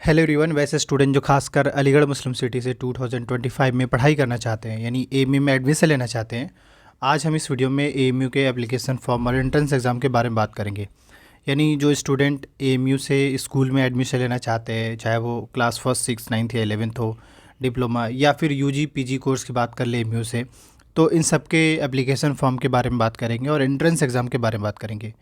Hello everyone. वैसे student जो खासकर अलीगढ़ मुस्लिम सिटी से 2025 में पढ़ाई करना चाहते हैं यानी एएमयू में एडमिशन लेना चाहते हैं, आज हम इस वीडियो में एएमयू के एप्लीकेशन फॉर्म और एंट्रेंस एग्ज़ाम के बारे में बात करेंगे। यानी जो स्टूडेंट एएमयू से स्कूल में एडमिशन लेना चाहते हैं, चाहे वो क्लास फर्स्ट सिक्स नाइन्थ या 11th हो, डिप्लोमा या फिर यूजी पीजी कोर्स की बात कर ले एएमयू से, तो इन सब के एप्लीकेशन फॉर्म के बारे में बात करेंगे और एंट्रेंस एग्ज़ाम के बारे में बात करेंगे।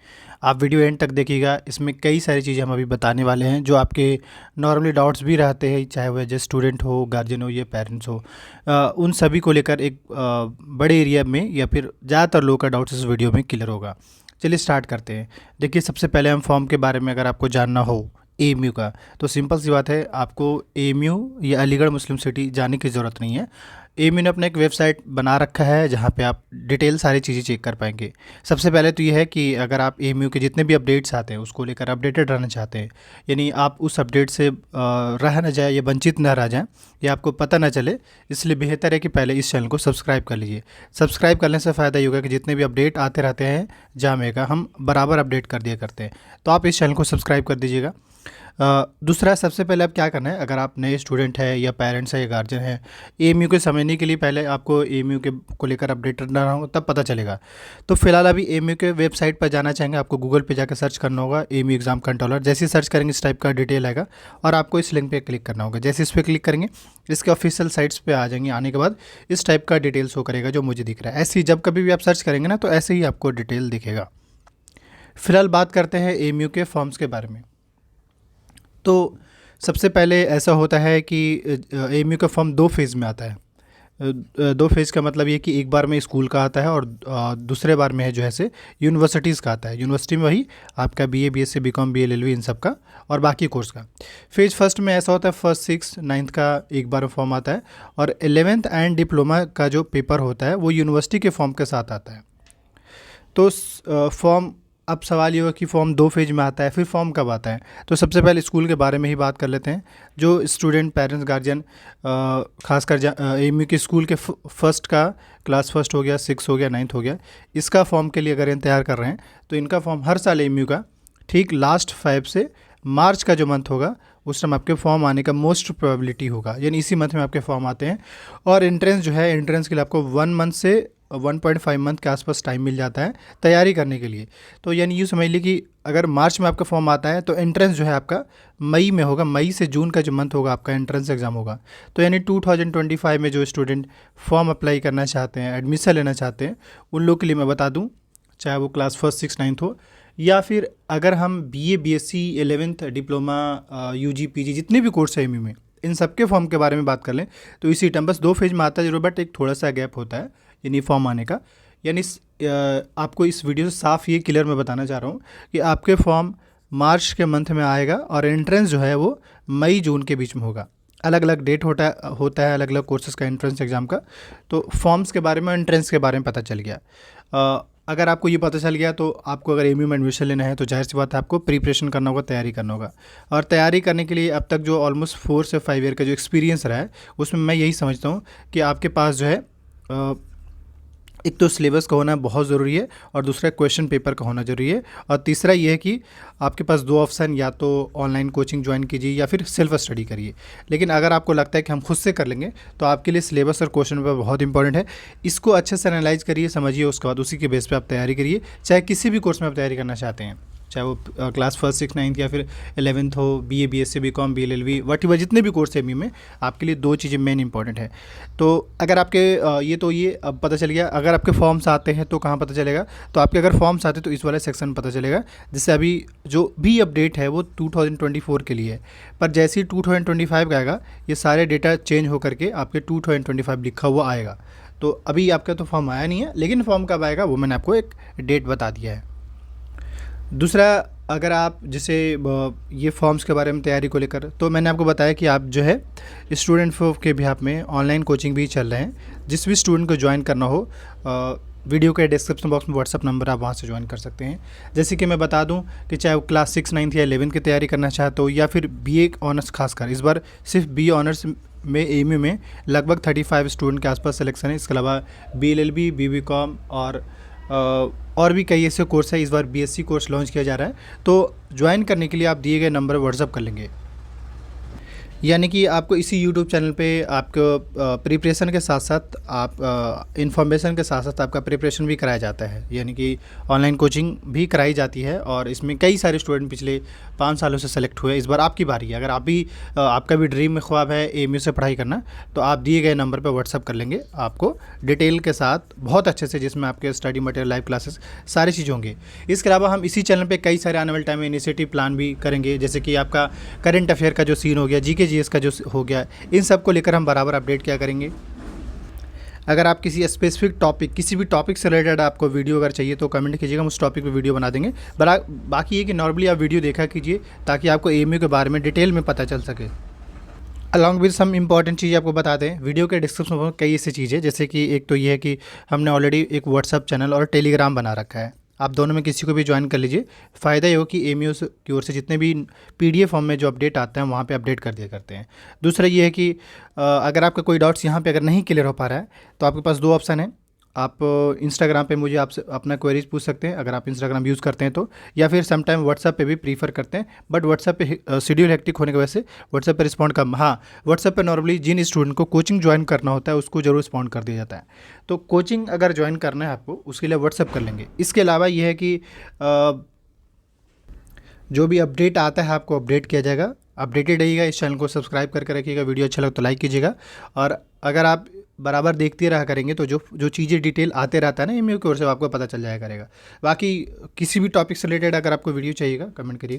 आप वीडियो एंड तक देखिएगा, इसमें कई सारी चीज़ें हम अभी बताने वाले हैं जो आपके नॉर्मली डाउट्स भी रहते हैं, चाहे वह जो स्टूडेंट हो, गार्जियन हो या पेरेंट्स हो। उन सभी को लेकर एक बड़े एरिया में या फिर ज़्यादातर लोगों का डाउट्स इस वीडियो में क्लियर होगा। चलिए स्टार्ट करते हैं। देखिए, सबसे पहले हम फॉर्म के बारे में अगर आपको जानना हो एएमयू का, तो सिंपल सी बात है, आपको एएमयू या अलीगढ़ मुस्लिम सिटी जाने की ज़रूरत नहीं है। एएमयू ने अपना एक वेबसाइट बना रखा है जहाँ पे आप डिटेल सारी चीज़ें चेक कर पाएंगे। सबसे पहले तो ये है कि अगर आप एएमयू के जितने भी अपडेट्स आते हैं उसको लेकर अपडेटेड रहना चाहते हैं, यानी आप उस अपडेट से रह ना जाए या वंचित न रह जाएं या आपको पता ना चले, इसलिए बेहतर है कि पहले इस चैनल को सब्सक्राइब कर लीजिए। सब्सक्राइब करने से फ़ायदा ये होगा कि जितने भी अपडेट आते रहते हैं जामे का, हम बराबर अपडेट कर दिया करते हैं, तो आप इस चैनल को सब्सक्राइब कर दीजिएगा। दूसरा, सबसे पहले आप क्या करना है, अगर आप नए स्टूडेंट है या पेरेंट्स है या गार्जियन है, एएमयू को समझने के लिए पहले आपको एएमयू के को लेकर अपडेटेड रहना होगा, तब पता चलेगा। तो फिलहाल अभी एएमयू के वेबसाइट पर जाना चाहेंगे, आपको गूगल पे जाकर सर्च करना होगा एएमयू एग्ज़ाम कंट्रोलर। जैसे ही सर्च करेंगे इस टाइप का डिटेल आएगा और आपको इस लिंक पे क्लिक करना होगा। जैसे इस पर क्लिक करेंगे इसके ऑफिशियल साइट्स पे आ जाएंगे। आने के बाद इस टाइप का डिटेल शो करेगा जो मुझे दिख रहा है। ऐसे ही जब कभी भी आप सर्च करेंगे ना, तो ऐसे ही आपको डिटेल दिखेगा। फिलहाल बात करते हैं एएमयू के फॉर्म्स के बारे में। तो सबसे पहले ऐसा होता है कि एएमयू का फॉर्म दो फेज़ में आता है। दो फेज़ का मतलब ये कि एक बार में स्कूल का आता है और दूसरे बार में है जो है से यूनिवर्सिटीज़ का आता है। यूनिवर्सिटी में वही आपका बीए, बीएससी, बीकॉम, बीएलएलबी इन सब का और बाकी कोर्स का। फेज़ फर्स्ट में ऐसा होता है, फर्स्ट सिक्स नाइन्थ का एक बार में फॉर्म आता है और 11th एंड डिप्लोमा का जो पेपर होता है वो यूनिवर्सिटी के फॉर्म के साथ आता है। तो फॉर्म, अब सवाल ये होगा कि फॉर्म दो फेज में आता है, फिर फॉर्म कब आता है। तो सबसे पहले स्कूल के बारे में ही बात कर लेते हैं। जो स्टूडेंट, पेरेंट्स, गार्जियन खासकर एएमयू के स्कूल के फर्स्ट का, क्लास फर्स्ट हो गया, सिक्स हो गया, नाइन्थ हो गया, इसका फॉर्म के लिए अगर इंतजार कर रहे हैं तो इनका फॉर्म हर साल एएमयू का ठीक लास्ट 5 से मार्च का जो मंथ होगा उस टाइम आपके फॉर्म आने का मोस्ट प्रोबेबिलिटी होगा, यानी इसी मंथ में आपके फॉर्म आते हैं। और एंट्रेंस जो है, एंट्रेंस के लिए आपको 1 मंथ से 1.5 मंथ के आसपास टाइम मिल जाता है तैयारी करने के लिए। तो यानी यूँ समझ लीजिए कि अगर मार्च में आपका फॉर्म आता है तो एंट्रेंस जो है आपका मई में होगा। मई से जून का जो मंथ होगा आपका एंट्रेंस एग्ज़ाम होगा। तो यानी 2025 में जो स्टूडेंट फॉर्म अप्लाई करना चाहते हैं, एडमिशन लेना चाहते हैं, उन लोग के लिए मैं बता दूँ, चाहे वो क्लास फर्स्ट सिक्स नाइन्थ हो या फिर अगर हम BA, BSc, 11th, diploma, UG, PG जितने भी कोर्स है एमयू में, इन सब के फॉर्म के बारे में बात कर लें तो इसी टाइम बस दो फेज में आता है जरूर, बट एक थोड़ा सा गैप होता है यानी फॉर्म आने का। यानी आपको इस वीडियो से साफ ये क्लियर मैं बताना चाह रहा हूँ कि आपके फॉर्म मार्च के मंथ में आएगा और एंट्रेंस जो है वो मई जून के बीच में होगा। अलग अलग डेट होता है अलग अलग कोर्सेज़ का एंट्रेंस एग्ज़ाम का। तो फॉर्म्स के बारे में, एंट्रेंस के बारे में पता चल गया। अगर आपको ये पता चल गया तो आपको अगर एमयू में एडमिशन लेना है तो जाहिर सी बात है आपको प्रिपरेशन करना होगा, तैयारी करना होगा। और तैयारी करने के लिए अब तक जो ऑलमोस्ट 4 से 5 ईयर का जो एक्सपीरियंस रहा है उसमें मैं यही समझता हूँ कि आपके पास जो है एक तो सिलेबस का होना बहुत ज़रूरी है और दूसरा क्वेश्चन पेपर का होना ज़रूरी है और तीसरा ये है कि आपके पास दो ऑप्शन, या तो ऑनलाइन कोचिंग ज्वाइन कीजिए या फिर सेल्फ स्टडी करिए। लेकिन अगर आपको लगता है कि हम खुद से कर लेंगे तो आपके लिए सिलेबस और क्वेश्चन पेपर बहुत इंपॉर्टेंट है। इसको अच्छे से एनालाइज करिए, समझिए, उसके बाद उसी के बेस पे आप तैयारी करिए। चाहे किसी भी कोर्स में आप तैयारी करना चाहते हैं, चाहे वो क्लास फर्स्ट सिक्स नाइन्थ या फिर 11th हो, BA, BSc, BCom, BLLB, what जितने भी कोर्स है एमयू में, आपके लिए दो चीज़ें मेन इंपॉर्टेंट है। तो अगर आपके ये अब पता चल गया। अगर आपके फॉर्म्स आते हैं तो कहाँ पता चलेगा, तो आपके अगर फॉर्म्स आते हैं तो इस वाले सेक्शन में पता चलेगा, जिससे अभी जो भी अपडेट है वो 2024 के लिए है। पर जैसे ही 2025 का आएगा ये सारे डेटा चेंज होकर के आपके 2025 लिखा हुआ आएगा। तो अभी आपका तो फॉर्म आया नहीं है, लेकिन फॉर्म कब आएगा वो मैंने आपको एक डेट बता दिया है। दूसरा, अगर आप जैसे ये फॉर्म्स के बारे में तैयारी को लेकर, तो मैंने आपको बताया कि आप जो है स्टूडेंट के बिहाफ में ऑनलाइन कोचिंग भी चल रहे हैं। जिस भी स्टूडेंट को ज्वाइन करना हो, वीडियो के डिस्क्रिप्शन बॉक्स में व्हाट्सअप नंबर, आप वहाँ से ज्वाइन कर सकते हैं। जैसे कि मैं बता दूं कि चाहे वो क्लास सिक्स नाइन्थ या 11th की तैयारी करना चाहते हो या फिर बीए ऑनर्स, खासकर इस बार सिर्फ बीए ऑनर्स में एमयू में लगभग 35 स्टूडेंट के आसपास सिलेक्शन है। इसके अलावा बीएलएलबी, बीबीकॉम और भी कई ऐसे कोर्स है। इस बार बीएससी कोर्स लॉन्च किया जा रहा है, तो ज्वाइन करने के लिए आप दिए गए नंबर व्हाट्सअप कर लेंगे। यानी कि आपको इसी यूट्यूब चैनल पे आपको प्रिपरेशन के साथ साथ आप इन्फॉर्मेशन के साथ साथ आपका प्रिपरेशन भी कराया जाता है, यानी कि ऑनलाइन कोचिंग भी कराई जाती है। और इसमें कई सारे स्टूडेंट पिछले 5 सालों से सेलेक्ट हुए। इस बार आपकी बारी है। अगर आप भी आपका भी ड्रीम में ख्वाब है एएमयू से पढ़ाई करना, तो आप दिए गए नंबर पर व्हाट्सअप कर लेंगे आपको डिटेल के साथ बहुत अच्छे से, जिसमें आपके स्टडी मटेरियल, लाइव क्लासेस, सारी चीज़ होंगे। इसके अलावा हम इसी चैनल पे कई सारे आने वाले टाइम में इनिशिएटिव प्लान भी करेंगे, जैसे कि आपका करंट अफेयर का जो सीन हो गया, जीके जीएस का जो हो गया, इन सब को लेकर हम बराबर अपडेट क्या करेंगे। अगर आप किसी स्पेसिफिक टॉपिक, किसी भी टॉपिक से रिलेटेड आपको वीडियो अगर चाहिए तो कमेंट कीजिएगा, हम उस टॉपिक पे वीडियो बना देंगे। बाकी ये कि नॉर्मली आप वीडियो देखा कीजिए ताकि आपको एएमयू के बारे में डिटेल में पता चल सके। अलॉन्ग विद सम इंपॉर्टेंट चीज़ आपको बता दें, वीडियो के डिस्क्रिप्शन में कई ऐसी चीज़ें, जैसे कि एक तो ये है कि हमने ऑलरेडी एक व्हाट्सअप चैनल और टेलीग्राम बना रखा है। आप दोनों में किसी को भी ज्वाइन कर लीजिए। फ़ायदा ये हो कि एएमयू की ओर से जितने भी पीडीएफ फॉर्म में जो अपडेट आते हैं वहाँ पे अपडेट कर दिया करते हैं। दूसरा ये है कि अगर आपका कोई डाउट्स यहाँ पे अगर नहीं क्लियर हो पा रहा है तो आपके पास 2 ऑप्शन है। आप इंस्टाग्राम पे मुझे आपसे अपना क्वेरीज पूछ सकते हैं, अगर आप इंस्टाग्राम यूज़ करते हैं तो, या फिर सम टाइम व्हाट्सएप पे भी प्रीफर करते हैं। बट व्हाट्सएप पे शेड्यूल हेक्टिक होने की वजह से व्हाट्सएप पे रिस्पॉन्ड कम। हाँ, व्हाट्सएप पे नॉर्मली जिन स्टूडेंट को कोचिंग ज्वाइन करना होता है उसको जरूर रिस्पॉन्ड कर दिया जाता है। तो कोचिंग अगर ज्वाइन करना है आपको, उसके लिए व्हाट्सएप कर लेंगे। इसके अलावा ये है कि जो भी अपडेट आता है आपको अपडेट किया जाएगा। अपडेटेड रहिएगा, इस चैनल को सब्सक्राइब करके रखिएगा, वीडियो अच्छा लगे तो लाइक कीजिएगा। और अगर आप बराबर देखते रहा करेंगे तो जो जो चीज़ें डिटेल आते रहता है ना एएमयू की ओर से, आपको पता चल जाया करेगा। बाकी किसी भी टॉपिक से रिलेटेड अगर आपको वीडियो चाहिएगा कमेंट करिए।